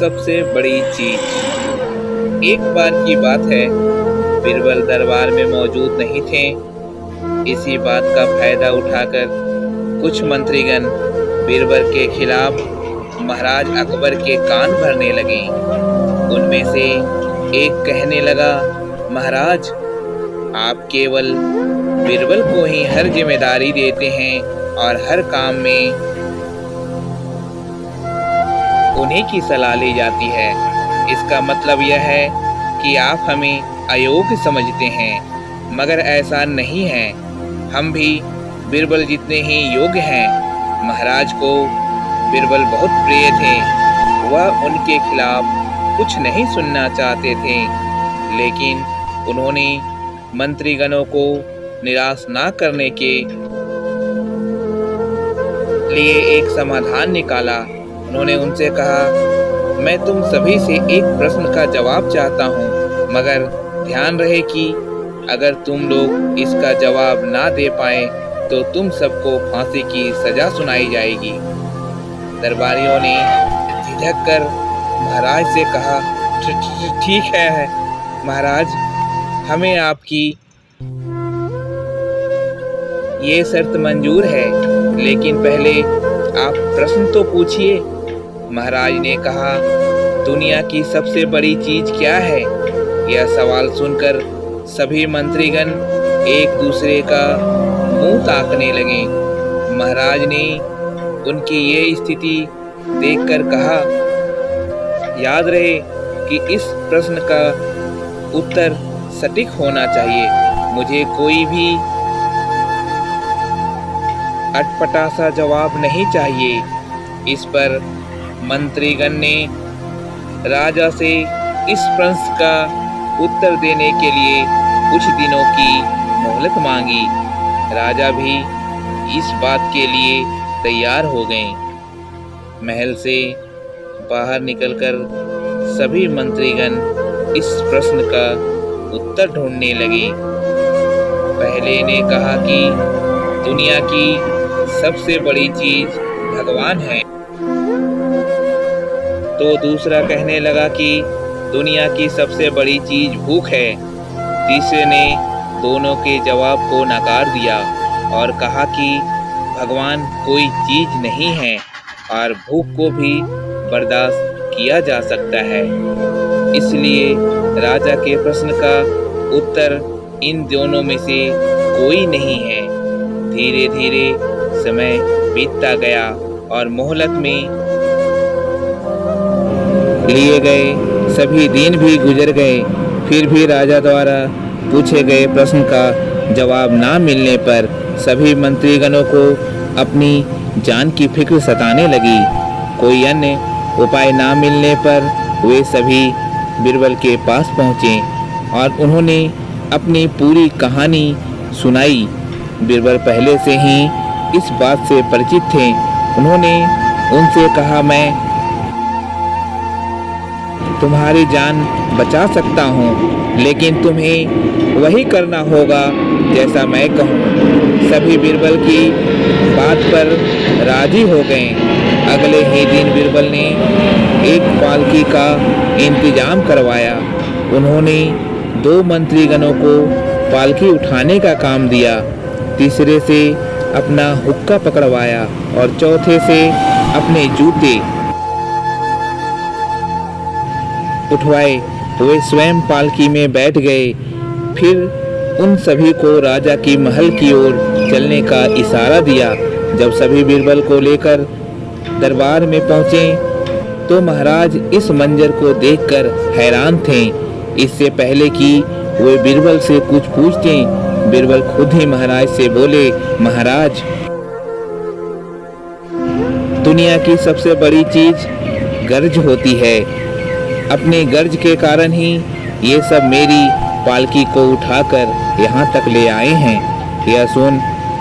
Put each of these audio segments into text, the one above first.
सबसे बड़ी चीज। एक बार की बात है, बीरबल दरबार में मौजूद नहीं थे। इसी बात का फायदा उठाकर कुछ मंत्रीगण बीरबल के खिलाफ महाराज अकबर के कान भरने लगे। उनमें से एक कहने लगा, महाराज, आप केवल बीरबल को ही हर जिम्मेदारी देते हैं और हर काम में उन्हीं की सलाह ली जाती है। इसका मतलब यह है कि आप हमें अयोग्य समझते हैं, मगर ऐसा नहीं है। हम भी बीरबल जितने ही योग्य हैं। महाराज को बीरबल बहुत प्रिय थे। वह उनके खिलाफ कुछ नहीं सुनना चाहते थे, लेकिन उन्होंने मंत्रीगणों को निराश ना करने के लिए एक समाधान निकाला। उन्होंने उनसे कहा, मैं तुम सभी से एक प्रश्न का जवाब चाहता हूँ, मगर ध्यान रहे कि अगर तुम लोग इसका जवाब ना दे पाए तो तुम सबको फांसी की सजा सुनाई जाएगी। दरबारियों ने झिझक कर महाराज से कहा, ठीक है महाराज, हमें आपकी ये शर्त मंजूर है, लेकिन पहले आप प्रश्न तो पूछिए। महाराज ने कहा, दुनिया की सबसे बड़ी चीज क्या है? यह सवाल सुनकर सभी मंत्रीगण एक दूसरे का मुंह ताकने लगे। महाराज ने उनकी ये स्थिति देखकर कहा, याद रहे कि इस प्रश्न का उत्तर सटीक होना चाहिए। मुझे कोई भी अटपटा सा जवाब नहीं चाहिए। इस पर मंत्रीगण ने राजा से इस प्रश्न का उत्तर देने के लिए कुछ दिनों की मोहलत मांगी। राजा भी इस बात के लिए तैयार हो गए। महल से बाहर निकलकर सभी मंत्रीगण इस प्रश्न का उत्तर ढूंढने लगे। पहले ने कहा कि दुनिया की सबसे बड़ी चीज भगवान है, तो दूसरा कहने लगा कि दुनिया की सबसे बड़ी चीज भूख है। तीसरे ने दोनों के जवाब को नकार दिया और कहा कि भगवान कोई चीज नहीं है और भूख को भी बर्दाश्त किया जा सकता है। इसलिए राजा के प्रश्न का उत्तर इन दोनों में से कोई नहीं है। धीरे धीरे समय बीतता गया और मोहलत में लिए गए सभी दिन भी गुजर गए। फिर भी राजा द्वारा पूछे गए प्रश्न का जवाब ना मिलने पर सभी मंत्रीगणों को अपनी जान की फिक्र सताने लगी। कोई अन्य उपाय ना मिलने पर वे सभी बीरबल के पास पहुँचे और उन्होंने अपनी पूरी कहानी सुनाई। बीरबल पहले से ही इस बात से परिचित थे। उन्होंने उनसे कहा, मैं तुम्हारी जान बचा सकता हूँ, लेकिन तुम्हें वही करना होगा जैसा मैं कहूँ। सभी बीरबल की बात पर राजी हो गए। अगले ही दिन बीरबल ने एक पालकी का इंतजाम करवाया। उन्होंने 2 मंत्रीगणों को पालकी उठाने का काम दिया, तीसरे से अपना हुक्का पकड़वाया और चौथे से अपने जूते उठवाए। वे स्वयं पालकी में बैठ गए। फिर उन सभी को राजा की महल की ओर चलने का इशारा दिया। जब सभी बीरबल को लेकर दरबार में पहुंचे तो महाराज इस मंजर को देखकर हैरान थे। इससे पहले कि वे बीरबल से कुछ पूछते, बीरबल खुद ही महाराज से बोले, महाराज, दुनिया की सबसे बड़ी चीज गर्ज होती है। अपने गर्ज के कारण ही ये सब मेरी पालकी को उठाकर यहाँ तक ले आए हैं। यह सुन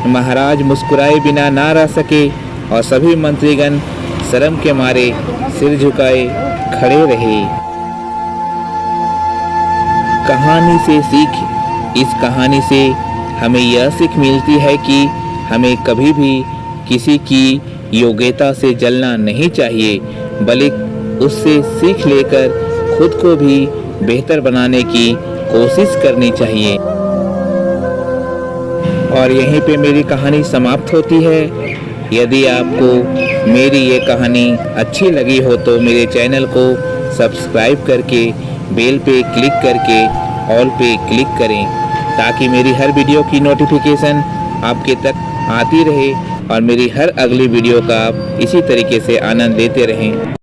महाराज मुस्कुराए बिना ना रह सके और सभी मंत्रीगण शर्म के मारे सिर झुकाए खड़े रहे। कहानी से सीख। इस कहानी से हमें यह सीख मिलती है कि हमें कभी भी किसी की योग्यता से जलना नहीं चाहिए, उससे सीख लेकर खुद को भी बेहतर बनाने की कोशिश करनी चाहिए। और यहीं पे मेरी कहानी समाप्त होती है। यदि आपको मेरी ये कहानी अच्छी लगी हो तो मेरे चैनल को सब्सक्राइब करके बेल पे क्लिक करके ऑल पे क्लिक करें, ताकि मेरी हर वीडियो की नोटिफिकेशन आपके तक आती रहे और मेरी हर अगली वीडियो का आप इसी तरीके से आनंद लेते रहें।